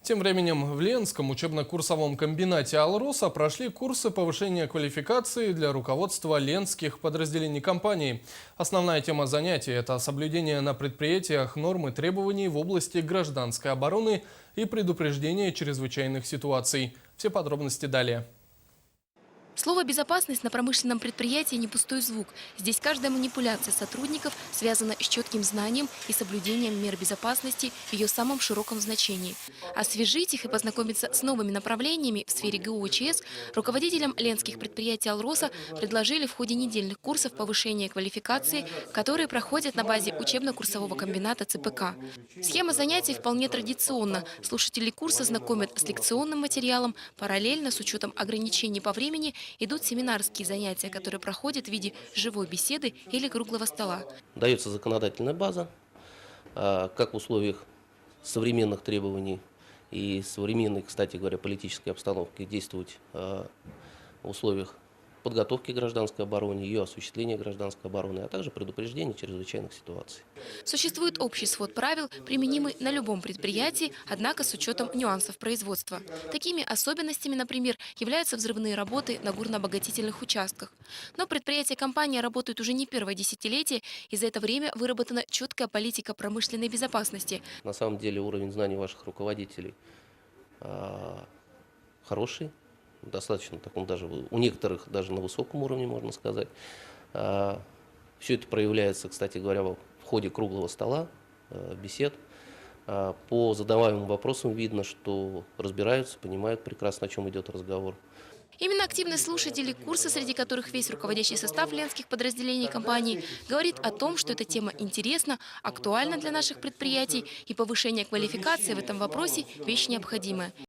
Тем временем в Ленском учебно-курсовом комбинате «Алроса» прошли курсы повышения квалификации для руководства ленских подразделений компании. Основная тема занятий – это соблюдение на предприятиях норм и требований в области гражданской обороны и предупреждение чрезвычайных ситуаций. Все подробности далее. Слово «безопасность» на промышленном предприятии не пустой звук. Здесь каждая манипуляция сотрудников связана с четким знанием и соблюдением мер безопасности в ее самом широком значении. Освежить их и познакомиться с новыми направлениями в сфере ГУ-ЧС руководителям ленских предприятий «Алроса» предложили в ходе недельных курсов повышения квалификации, которые проходят на базе учебно-курсового комбината ЦПК. Схема занятий вполне традиционна. Слушатели курса знакомят с лекционным материалом, параллельно с учетом ограничений по времени идут семинарские занятия, которые проходят в виде живой беседы или круглого стола. Дается законодательная база, как в условиях современных требований и современной, кстати говоря, политической обстановки действовать в условиях подготовки к гражданской обороне, ее осуществления гражданской обороны, а также предупреждения чрезвычайных ситуаций. Существует общий свод правил, применимый на любом предприятии, однако с учетом нюансов производства. Такими особенностями, например, являются взрывные работы на горно-обогатительных участках. Но предприятия компании работают уже не первое десятилетие, и за это время выработана четкая политика промышленной безопасности. На самом деле уровень знаний ваших руководителей хороший, достаточно таком даже у некоторых даже на высоком уровне, можно сказать. Все это проявляется, кстати говоря, в ходе круглого стола, бесед. По задаваемым вопросам видно, что разбираются, понимают прекрасно, о чем идет разговор. Именно активные слушатели курса, среди которых весь руководящий состав ленских подразделений компании, говорит о том, что эта тема интересна, актуальна для наших предприятий, и повышение квалификации в этом вопросе – вещь необходимая.